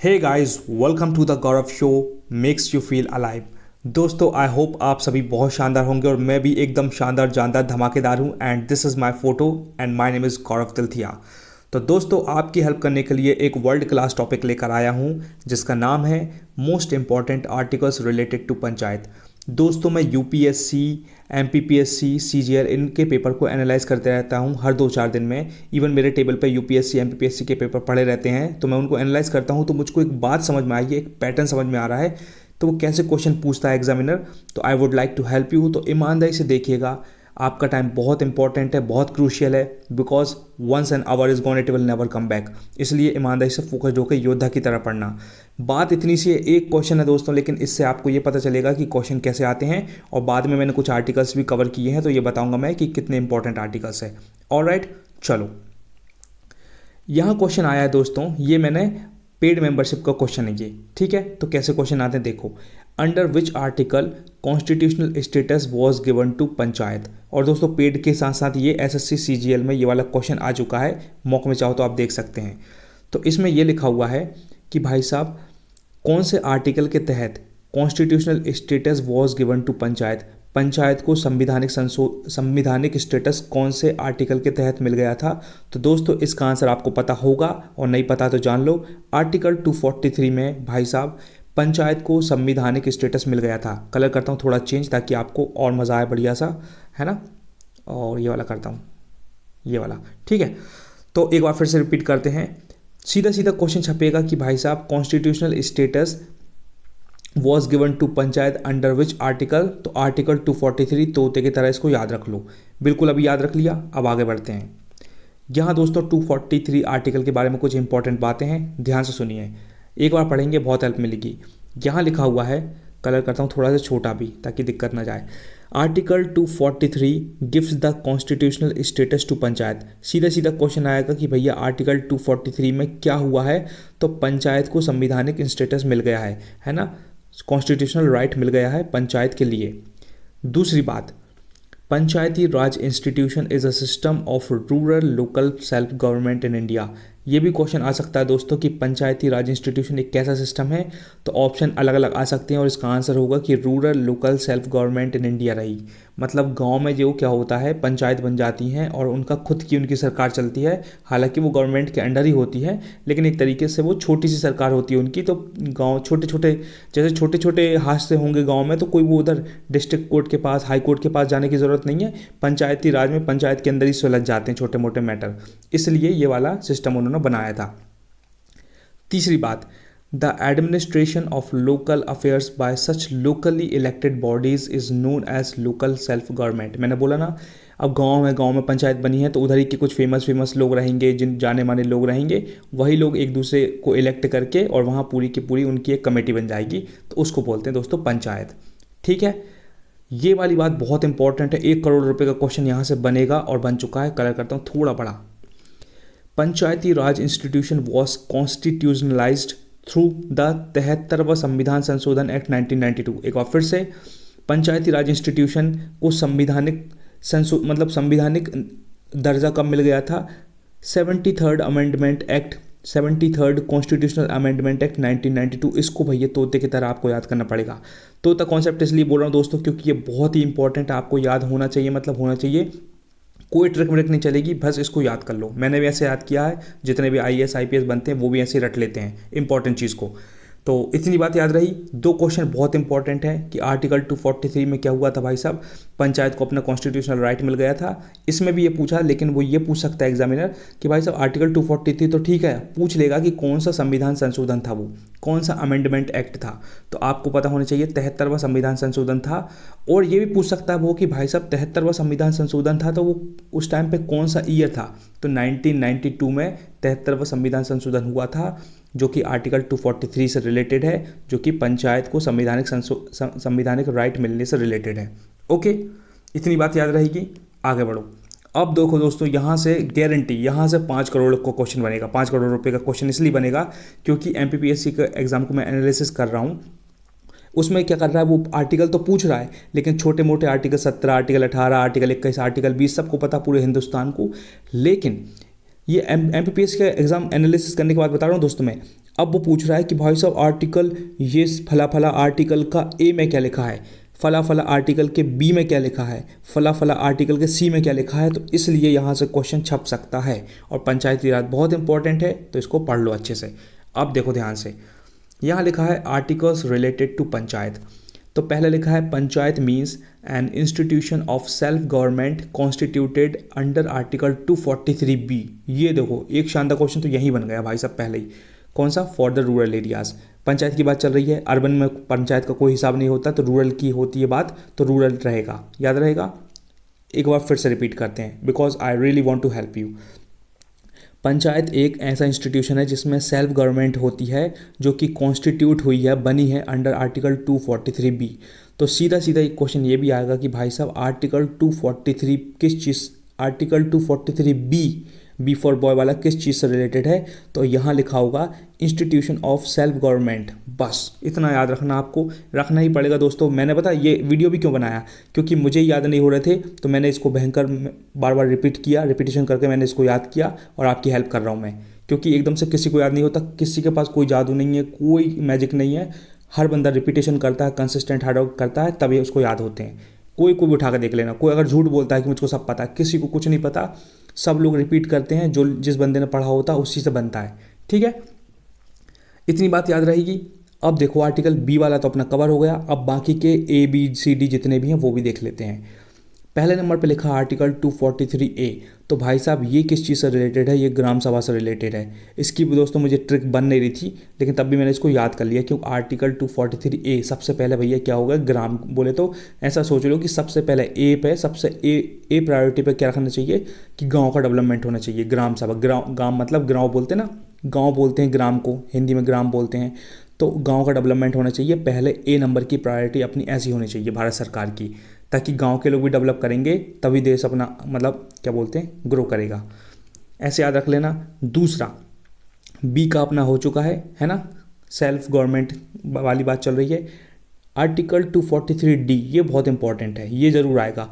Hey guys, welcome to the Gaurav show makes you feel alive. दोस्तों, I hope आप सभी बहुत शानदार होंगे और मैं भी एकदम शानदार जानदार धमाकेदार हूं। And this is my photo and my name is Gaurav Tilthia. तो दोस्तों, आपकी हेल्प करने के लिए एक वर्ल्ड क्लास टॉपिक लेकर आया हूं जिसका नाम है most important articles related to panchayat. दोस्तों, मैं यूपीएससी, एमपीपीएससी, सीजीएल इनके पेपर को एनालाइज करते रहता हूं हर 2-4 दिन में। इवन मेरे टेबल पे यूपीएससी, एमपीपीएससी के पेपर पड़े रहते हैं, तो मैं उनको एनालाइज करता हूं। तो मुझको एक बात समझ में आई है, एक पैटर्न समझ में आ रहा है, तो वो कैसे क्वेश्चन पूछता है एग्जामिनर। तो I would like to help you. तो ईमानदारी से देखिएगा, आपका टाइम बहुत इंपॉर्टेंट है, बहुत क्रूशियल है, because once an hour is gone it will never come back. इसलिए ईमानदारी से फोकस्ड होकर योद्धा की तरह पढ़ना। बात इतनी सी है, एक क्वेश्चन है दोस्तों, लेकिन इससे आपको ये पता चलेगा कि क्वेश्चन कैसे आते हैं। और बाद में मैंने कुछ आर्टिकल्स भी कवर किए हैं, तो ये बताऊंगा मैं कि कितने इंपॉर्टेंट आर्टिकल्स है। ऑलराइट, चलो यहाँ क्वेश्चन आया है दोस्तों, ये मैंने पेड मेंबरशिप का क्वेश्चन है ये, ठीक है। तो कैसे क्वेश्चन आते हैं देखो, under which article constitutional status was given to panchayat. और दोस्तों, पेड के साथ साथ ये एसएससी सीजीएल में ये वाला क्वेश्चन आ चुका है, मौके में चाहो तो आप देख सकते हैं। तो इसमें ये लिखा हुआ है कि भाई साहब, कौन से आर्टिकल के तहत constitutional status was given to panchayat, panchayat को संविधानिक स्टेटस कौन से आर्टिकल के तहत मिल गया था। तो दोस्तों, इसका आंसर आपको पता होगा, और नहीं पता तो जान लो। आर्टिकल 243 में भाई साहब पंचायत को संविधानिक स्टेटस मिल गया था। कलर करता हूँ थोड़ा चेंज ताकि आपको और मज़ा आए, बढ़िया सा, है ना। और ये वाला करता हूँ, ये वाला, ठीक है। तो एक बार फिर से रिपीट करते हैं, सीधा सीधा क्वेश्चन छपेगा कि भाई साहब constitutional status was given to panchayat under which article. तो आर्टिकल 243, तोते की तरह इसको याद रख लो। बिल्कुल, अभी याद रख लिया, अब आगे बढ़ते हैं। यहाँ दोस्तों 243 आर्टिकल के बारे में कुछ इंपॉर्टेंट बातें हैं, ध्यान से सुनिए, एक बार पढ़ेंगे बहुत हेल्प मिलेगी। यहाँ लिखा हुआ है, कलर करता हूँ थोड़ा सा छोटा भी ताकि दिक्कत ना जाए। Article 243 gives the constitutional status to panchayat. सीधा सीधा क्वेश्चन आएगा कि भैया आर्टिकल 243 में क्या हुआ है। तो पंचायत को संविधानिक स्टेटस मिल गया है ना, कॉन्स्टिट्यूशनल राइट मिल गया है पंचायत के लिए। दूसरी बात, Panchayati Raj institution is a system of rural local self government in India. ये भी क्वेश्चन आ सकता है दोस्तों कि पंचायती राज इंस्टीट्यूशन एक कैसा सिस्टम है। तो ऑप्शन अलग अलग आ सकते हैं, और इसका आंसर होगा कि rural local self government in India रही। मतलब गांव में जो क्या होता है, पंचायत बन जाती हैं और उनका खुद की उनकी सरकार चलती है। हालांकि वो गवर्नमेंट के अंडर ही होती है, लेकिन एक तरीके से वो छोटी सी सरकार होती है उनकी। तो गाँव छोटे छोटे, जैसे छोटे छोटे हादसे होंगे गाँव में, तो कोई वो उधर डिस्ट्रिक्ट कोर्ट के पास, हाई कोर्ट के पास जाने की ज़रूरत नहीं है। पंचायती राज में पंचायत के अंदर ही सुलझ जाते हैं छोटे मोटे मैटर, इसलिए ये वाला सिस्टम उन्होंने बनाया था। तीसरी बात, the administration of local affairs by such locally elected bodies is known as local self government. मैंने बोला ना, अब गांव में पंचायत बनी है, तो उधर ही के कुछ फेमस लोग रहेंगे, जिन जाने माने लोग रहेंगे, वही लोग एक दूसरे को इलेक्ट करके, और वहाँ पूरी की पूरी उनकी एक कमेटी बन जाएगी, तो उसको बोलते हैं दोस्तों पंचायत, ठीक है। ये वाली बात बहुत इंपॉर्टेंट है, 1 करोड़ रुपए का क्वेश्चन यहाँ से बनेगा और बन चुका है। कलर करता हूँ थोड़ा बड़ा। पंचायती Raj institution was कॉन्स्टिट्यूशनलाइज्ड through the 73वां संविधान संशोधन एक्ट 1992। एक बार फिर से, पंचायती राज इंस्टीट्यूशन को संविधानिक दर्जा कब मिल गया था। 73rd amendment act, 73rd constitutional amendment act 1992। इसको भैया तोते की तरह आपको याद करना पड़ेगा। तोता कॉन्सेप्ट इसलिए बोल रहा हूँ दोस्तों, क्योंकि ये बहुत ही इंपॉर्टेंट है, आपको याद होना चाहिए, मतलब होना चाहिए, कोई ट्रिक व्रिक नहीं चलेगी, बस इसको याद कर लो। मैंने भी ऐसे याद किया है, जितने भी आईएएस आईपीएस बनते हैं वो भी ऐसे रट लेते हैं इंपॉर्टेंट चीज़ को। तो इतनी बात याद रही। 2 क्वेश्चन बहुत इंपॉर्टेंट है कि आर्टिकल 243 में क्या हुआ था भाई साहब, पंचायत को अपना कॉन्स्टिट्यूशनल राइट मिल गया था। इसमें भी ये पूछा, लेकिन वो ये पूछ सकता है एग्जामिनर कि भाई साहब आर्टिकल 243 तो ठीक है, पूछ लेगा कि कौन सा संविधान संशोधन था, वो कौन सा अमेंडमेंट एक्ट था। तो आपको पता होना चाहिए 73वां संविधान संशोधन था। और ये भी पूछ सकता है वो कि भाई साहब 73वां संविधान संशोधन था, तो वो उस टाइम पे कौन सा ईयर था। तो 1992 में 73वां संविधान संशोधन हुआ था, जो कि आर्टिकल 243 से रिलेटेड है, जो कि पंचायत को संविधानिक राइट मिलने से रिलेटेड है। ओके, इतनी बात याद रहेगी, आगे बढ़ो। अब देखो दोस्तों, यहाँ से गारंटी, यहाँ से 5 करोड़ को क्वेश्चन बनेगा। 5 करोड़ रुपए का क्वेश्चन इसलिए बनेगा क्योंकि एमपीपीएससी का एग्जाम को मैं एनालिसिस कर रहा हूँ। उसमें क्या कर रहा है, वो आर्टिकल तो पूछ रहा है, लेकिन छोटे मोटे आर्टिकल 17, आर्टिकल 18, आर्टिकल 21, आर्टिकल 20 सबको पता पूरे हिंदुस्तान को। लेकिन ये एमपीपीएससी का एग्जाम एनालिसिस करने के बाद बता रहा हूँ दोस्तों मैं, अब वो पूछ रहा है कि भाई साहब आर्टिकल ये फला फला आर्टिकल का ए में क्या लिखा है, फला फला आर्टिकल के बी में क्या लिखा है, फला फला आर्टिकल के सी में क्या लिखा है। तो इसलिए यहाँ से क्वेश्चन छप सकता है और पंचायती राज बहुत इंपॉर्टेंट है, तो इसको पढ़ लो अच्छे से। अब देखो ध्यान से, यहाँ लिखा है आर्टिकल्स रिलेटेड टू पंचायत। तो पहले लिखा है panchayat means an institution of self government constituted under article 243B। ये देखो एक शानदार क्वेश्चन तो यही बन गया भाई साहब पहले ही। कौन सा? For the rural areas. Panchayat की बात चल रही है, अर्बन में पंचायत का कोई हिसाब नहीं होता, तो रूरल की होती है बात, तो रूरल रहेगा, याद रहेगा। एक बार फिर से रिपीट करते हैं, because I really want to help you. Panchayat एक ऐसा इंस्टीट्यूशन है जिसमें सेल्फ गवर्नमेंट होती है, जो कि कॉन्स्टिट्यूट हुई है, बनी है अंडर आर्टिकल 243B। तो सीधा सीधा एक क्वेश्चन ये भी आएगा कि भाई साहब आर्टिकल 243 किस चीज़, article 243B B for boy वाला किस चीज़ से रिलेटेड है। तो यहाँ लिखा होगा इंस्टीट्यूशन ऑफ सेल्फ गवर्नमेंट। बस इतना याद रखना, आपको रखना ही पड़ेगा दोस्तों। मैंने पता ये वीडियो भी क्यों बनाया, क्योंकि मुझे याद नहीं हो रहे थे, तो मैंने इसको भयंकर बार बार रिपीट किया, रिपीटेशन करके मैंने इसको याद किया और आपकी हेल्प कर रहा हूँ मैं। क्योंकि एकदम से किसी को याद नहीं होता, किसी के पास कोई जादू नहीं है, कोई मैजिक नहीं है। हर बंदा रिपीटेशन करता है, कंसिस्टेंट हार्ड वर्क करता है, तभी उसको याद होते हैं। कोई भी उठा कर देख लेना, कोई अगर झूठ बोलता है कि मुझको सब पता है, किसी को कुछ नहीं पता। सब लोग रिपीट करते हैं, जो जिस बंदे ने पढ़ा होता है उसी से बनता है। ठीक है, इतनी बात याद रहेगी। अब देखो आर्टिकल बी वाला तो अपना कवर हो गया, अब बाकी के ए बी सी डी जितने भी हैं वो भी देख लेते हैं। पहले नंबर पे लिखा आर्टिकल 243A। तो भाई साहब ये किस चीज़ से रिलेटेड है? ये ग्राम सभा से रिलेटेड है। इसकी भी दोस्तों मुझे ट्रिक बन नहीं रही थी, लेकिन तब भी मैंने इसको याद कर लिया, क्योंकि आर्टिकल 243A सबसे पहले भैया क्या होगा, ग्राम बोले तो ऐसा सोच लो कि सबसे पहले ए पे, सबसे ए प्रायोरिटी पे क्या रखना चाहिए कि गाँव का डेवलपमेंट होना चाहिए। ग्राम सभा, गाँव मतलब गाँव बोलते हैं ना, गाँव बोलते हैं ग्राम को, हिंदी में ग्राम बोलते हैं। तो गाँव का डेवलपमेंट होना चाहिए, पहले ए नंबर की प्रायोरिटी अपनी ऐसी होनी चाहिए भारत सरकार की, ताकि गांव के लोग भी डेवलप करेंगे, तभी देश अपना मतलब क्या बोलते हैं, ग्रो करेगा। ऐसे याद रख लेना। दूसरा बी का अपना हो चुका है ना, सेल्फ गवर्नमेंट वाली बात चल रही है। आर्टिकल 243D ये बहुत इंपॉर्टेंट है, ये ज़रूर आएगा।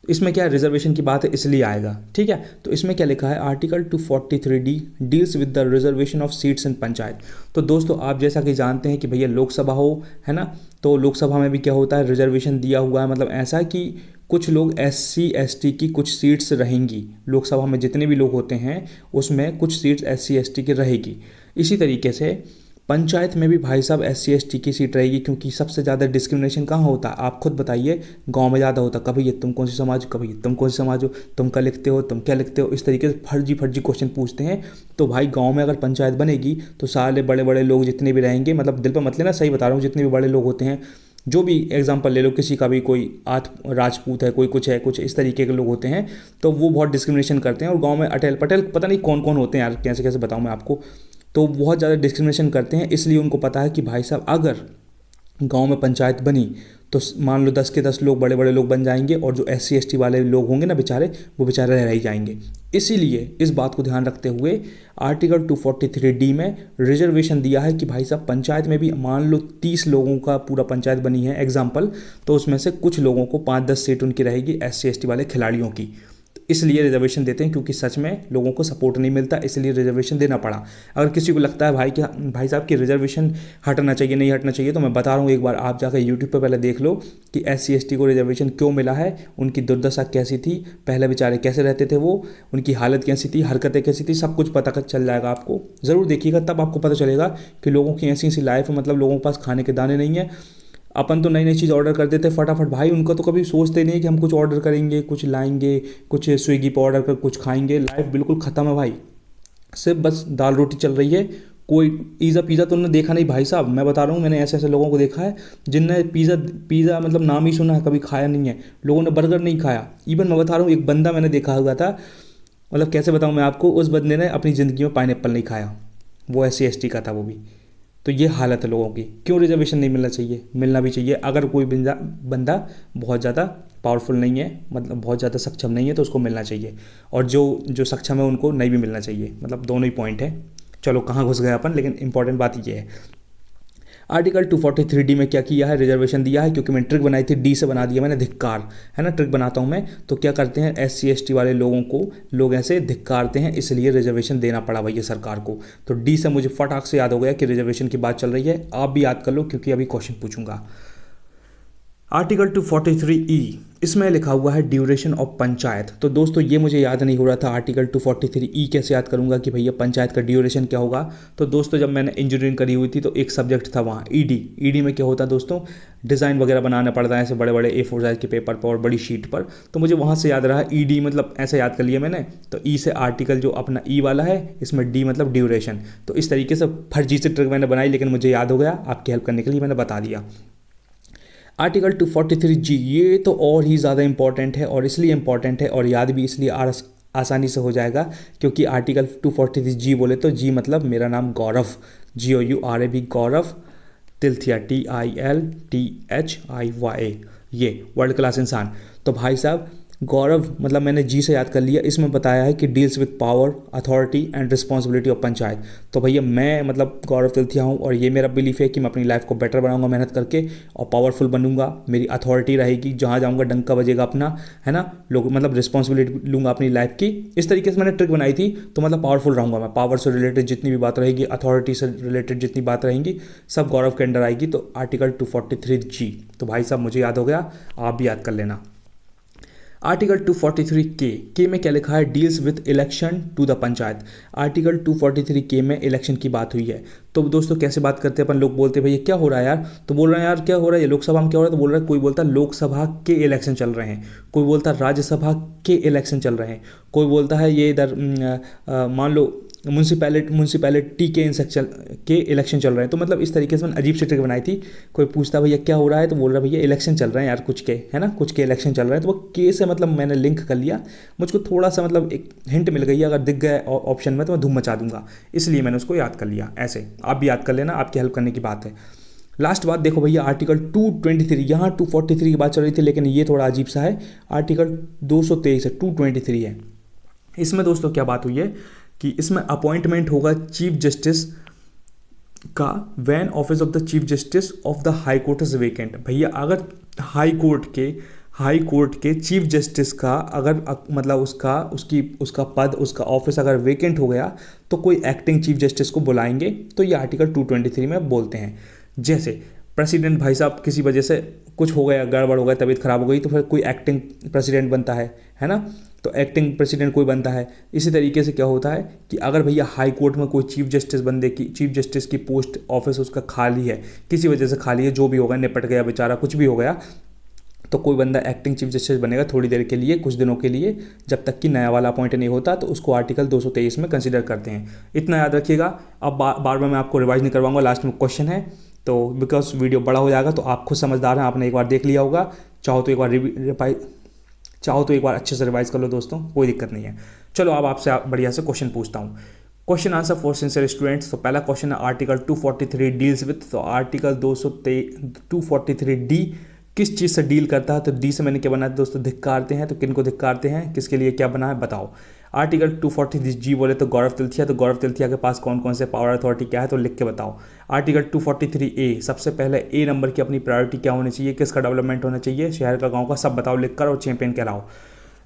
इसमें क्या है, रिजर्वेशन की बात है इसलिए आएगा। ठीक है, तो इसमें क्या लिखा है, article 243D deals with the reservation of seats in panchayat. तो दोस्तों आप जैसा कि जानते हैं कि भैया लोकसभा हो, है ना, तो लोकसभा में भी क्या होता है, रिजर्वेशन दिया हुआ है। मतलब ऐसा कि कुछ लोग SC ST की कुछ सीट्स रहेंगी, लोकसभा में जितने भी लोग होते हैं उसमें कुछ सीट्स SC ST की रहेगी। इसी तरीके से पंचायत में भी भाई साहब SC ST की सीट रहेगी, क्योंकि सबसे ज़्यादा डिस्क्रिमिनेशन कहाँ होता है, आप खुद बताइए। गांव में ज़्यादा होता, कभी ये तुम कौन सी समाज हो, कभी ये तुम कौन सी समाज हो, तुम क्या लिखते हो, तुम क्या लिखते हो, इस तरीके से फर्जी फर्जी क्वेश्चन पूछते हैं। तो भाई गांव में अगर पंचायत बनेगी तो सारे बड़े बड़े लोग जितने भी रहेंगे, मतलब दिल पर मत लेना, सही बता रहा हूँ, जितने भी बड़े लोग होते हैं, जो भी एग्जाम्पल ले लो, किसी का भी कोई राजपूत है, कोई कुछ है, कुछ इस तरीके के लोग होते हैं, तो वो बहुत डिस्क्रिमिनेशन करते हैं। और गाँव में अटेल पटेल पता नहीं कौन कौन होते हैं यार, कैसे कैसे बताऊँ मैं आपको, तो बहुत ज़्यादा डिस्क्रिमिनेशन करते हैं। इसलिए उनको पता है कि भाई साहब अगर गांव में पंचायत बनी तो मान लो 10 के 10 लोग बड़े बड़े लोग बन जाएंगे, और जो SC ST वाले लोग होंगे ना बेचारे, वो बेचारे रह ही जाएंगे। इसीलिए इस बात को ध्यान रखते हुए आर्टिकल 243D में रिजर्वेशन दिया है कि भाई साहब पंचायत में भी मान लो 30 लोगों का पूरा पंचायत बनी है एग्जाम्पल, तो उसमें से कुछ लोगों को 5-10 सीट उनकी रहेगी SC ST वाले खिलाड़ियों की। इसलिए रिजर्वेशन देते हैं, क्योंकि सच में लोगों को सपोर्ट नहीं मिलता, इसलिए रिजर्वेशन देना पड़ा। अगर किसी को लगता है भाई साहब की रिजर्वेशन हटना चाहिए, नहीं हटना चाहिए, तो मैं बता रहा हूँ, एक बार आप जाकर यूट्यूब पे पहले देख लो कि SC ST को रिजर्वेशन क्यों मिला है, उनकी दुर्दशा कैसी थी, पहले बेचारे कैसे रहते थे वो, उनकी हालत कैसी थी, हरकतें कैसी थी, सब कुछ पता चल जाएगा आपको। ज़रूर देखिएगा, तब आपको पता चलेगा कि लोगों की ऐसी ऐसी लाइफ है, मतलब लोगों के पास खाने के दाने नहीं है। अपन तो नई नई चीज़ ऑर्डर कर देते फटाफट, भाई उनका तो कभी सोचते नहीं कि हम कुछ ऑर्डर करेंगे, कुछ लाएंगे, कुछ स्विगी पर ऑर्डर कर कुछ खाएंगे। लाइफ बिल्कुल ख़त्म है भाई, सिर्फ बस दाल रोटी चल रही है। कोई पिज़्ज़ा तो उन्होंने देखा नहीं भाई साहब, मैं बता रहा हूँ, मैंने ऐसे ऐसे लोगों को देखा है जिनने पिज़्ज़ा मतलब नाम ही सुना है, कभी खाया नहीं है। लोगों ने बर्गर नहीं खाया। इवन मैं बता रहा हूँ, एक बंदा मैंने देखा हुआ था, मतलब कैसे बताऊँ मैं आपको, उस बंदे ने अपनी ज़िंदगी में पाइनएप्पल नहीं खाया, वो SC ST का था वो भी। तो ये हालत है लोगों की। क्यों रिजर्वेशन नहीं मिलना चाहिए? मिलना भी चाहिए। अगर कोई बंदा बहुत ज़्यादा पावरफुल नहीं है, मतलब बहुत ज़्यादा सक्षम नहीं है, तो उसको मिलना चाहिए, और जो सक्षम है उनको नहीं भी मिलना चाहिए। मतलब दोनों ही पॉइंट है। चलो कहाँ घुस गए अपन, लेकिन इंपॉर्टेंट बात ये है। आर्टिकल 243D में क्या किया है, रिजर्वेशन दिया है, क्योंकि मैंने ट्रिक बनाई थी, डी से बना दिया मैंने धिक्कार, है ना, ट्रिक बनाता हूँ मैं, तो क्या करते हैं SC ST वाले लोगों को लोग ऐसे धिक्कारते हैं, इसलिए रिजर्वेशन देना पड़ा भैया सरकार को। तो डी से मुझे फटाक से याद हो गया कि रिजर्वेशन की बात चल रही है, आप भी याद कर लो क्योंकि अभी क्वेश्चन पूछूंगा। आर्टिकल 243E, इसमें लिखा हुआ है ड्यूरेशन ऑफ पंचायत। तो दोस्तों ये मुझे याद नहीं हो रहा था, आर्टिकल 243E कैसे याद करूंगा कि भैया पंचायत का ड्यूरेशन क्या होगा। तो दोस्तों जब मैंने इंजीनियरिंग करी हुई थी तो एक सब्जेक्ट था वहाँ ईडी में क्या होता है दोस्तों, डिज़ाइन वगैरह बनाना पड़ता है ऐसे बड़े बड़े A4 साइज के पेपर पर और बड़ी शीट पर। तो मुझे वहाँ से याद रहा ईडी मतलब ऐसे याद कर लिया मैंने। तो ई से आर्टिकल जो अपना ई वाला है, इसमें डी मतलब ड्यूरेशन। तो इस तरीके से फर्जी से ट्रिक मैंने बनाई, लेकिन मुझे याद हो गया, आपकी हेल्प करने के लिए मैंने बता दिया। आर्टिकल 243G, ये तो और ही ज़्यादा इंपॉर्टेंट है, और इसलिए इंपॉर्टेंट है और याद भी इसलिए आसानी से हो जाएगा क्योंकि आर्टिकल 243G बोले तो जी मतलब मेरा नाम गौरव, GOURAV, गौरव तिलथिया, TILTHIYA, ये वर्ल्ड क्लास इंसान। तो भाई साहब गौरव मतलब मैंने जी से याद कर लिया, इसमें बताया है कि deals with power, authority and responsibility of panchayat. तो भैया मैं मतलब गौरव तिलथिया हूँ और ये मेरा बिलीफ है कि मैं अपनी लाइफ को बेटर बनाऊंगा मेहनत करके और पावरफुल बनूंगा, मेरी अथॉरिटी रहेगी, जहाँ जाऊँगा डंका बजेगा अपना, है ना, लोग मतलब रिस्पॉन्सिबिलिटी लूँगा अपनी लाइफ की। इस तरीके से मैंने ट्रिक बनाई थी, तो मतलब पावरफुल रहूँगा मैं, पावर से रिलेटेड जितनी भी बात रहेगी, अथॉरिटी से रिलेटेड जितनी बात रहेंगी, सब गौरव के अंडर आएगी। तो आर्टिकल 243G, तो भाई साहब मुझे याद हो गया, आप भी याद कर लेना। आर्टिकल 243K में क्या लिखा है, deals with election to the panchayat. Article 243K में इलेक्शन की बात हुई है। तो दोस्तों कैसे बात करते हैं अपन, लोग बोलते हैं भैया क्या हो रहा है यार, तो बोल रहे हैं यार क्या हो रहा है, लोकसभा में क्या हो रहा है, तो बोल रहा है, कोई बोलता है लोकसभा के इलेक्शन चल रहे हैं, कोई बोलता है राज्यसभा के इलेक्शन चल रहे हैं, कोई बोलता है ये इधर मान लो म्यूनसिपैलिटी के इलेक्शन चल रहे हैं। तो मतलब इस तरीके से मैंने अजीब सी ट्रिक बनाई थी। कोई पूछता भैया क्या हो रहा है, तो बोल रहा भैया इलेक्शन चल रहे हैं यार कुछ के, है ना, कुछ के इलेक्शन चल रहे हैं। तो वो के से मतलब मैंने लिंक कर लिया, मुझको थोड़ा सा मतलब एक हिंट मिल गई, अगर दिख गया ऑप्शन में तो मैं धूम मचा दूंगा, इसलिए मैंने उसको याद कर लिया। ऐसे आप भी याद कर लेना, आपकी हेल्प करने की बात है। लास्ट बात देखो भैया, आर्टिकल 223, यहाँ 243 की बात चल रही थी लेकिन ये थोड़ा अजीब सा है, आर्टिकल 223 है, 223 है। इसमें दोस्तों क्या बात हुई है कि इसमें अपॉइंटमेंट होगा चीफ जस्टिस का when office of the chief justice of the high court is vacant. भैया अगर हाई कोर्ट के चीफ जस्टिस का अगर मतलब उसका पद, उसका ऑफिस अगर वेकेंट हो गया तो कोई एक्टिंग चीफ जस्टिस को बुलाएंगे। तो ये आर्टिकल 223 में बोलते हैं। जैसे प्रेसिडेंट भाई साहब किसी वजह से कुछ हो गया, गड़बड़ हो गया, तबीयत खराब हो गई, तो फिर कोई एक्टिंग प्रेसिडेंट बनता है ना, तो एक्टिंग प्रेसिडेंट कोई बनता है। इसी तरीके से क्या होता है कि अगर भैया हाई कोर्ट में कोई चीफ जस्टिस की पोस्ट, ऑफिस उसका खाली है, किसी वजह से खाली है, जो भी होगा, निपट गया बेचारा, कुछ भी हो गया, तो कोई बंदा एक्टिंग चीफ जस्टिस बनेगा थोड़ी देर के लिए, कुछ दिनों के लिए, जब तक कि नया वाला अपॉइंट नहीं होता, तो उसको आर्टिकल 223 में कंसिडर करते हैं। इतना याद रखिएगा। अब बार बार मैं आपको रिवाइज नहीं करवाऊंगा, लास्ट में क्वेश्चन है, तो बिकॉज वीडियो बड़ा हो जाएगा, तो आप खुद समझदार हैं, आपने एक बार देख लिया होगा, चाहो तो एक बार अच्छे से रिवाइज कर लो दोस्तों, कोई दिक्कत नहीं है। चलो अब आपसे बढ़िया से क्वेश्चन पूछता हूँ, question answer for sincere students. तो पहला क्वेश्चन है आर्टिकल 243 डील्स विथ, तो आर्टिकल 243D किस चीज़ से डील करता है, तो डी से मैंने क्या बनाया दोस्तों, धिक्कारते हैं। तो किन को धिक्कारते हैं, किसके लिए क्या बना है बताओ। आर्टिकल 243G बोले तो गौरव तिलथिया, तो गौरव तिलथिया के पास कौन कौन से पावर अथॉरिटी क्या है, तो लिख के बताओ। आर्टिकल 243A, सबसे पहले ए नंबर की अपनी प्रायोरिटी क्या होनी चाहिए, किसका डेवलपमेंट होना चाहिए, शहर का, गाँव का, सब बताओ लिख कर और चैंपियन कहलाओ।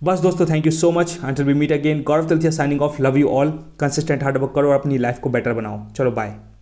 बस दोस्तों, thank you so much, until we meet again. Gaurav Tilthia signing off, love you all, consistent hard work करो और अपनी लाइफ को बेटर बनाओ। चलो बाय।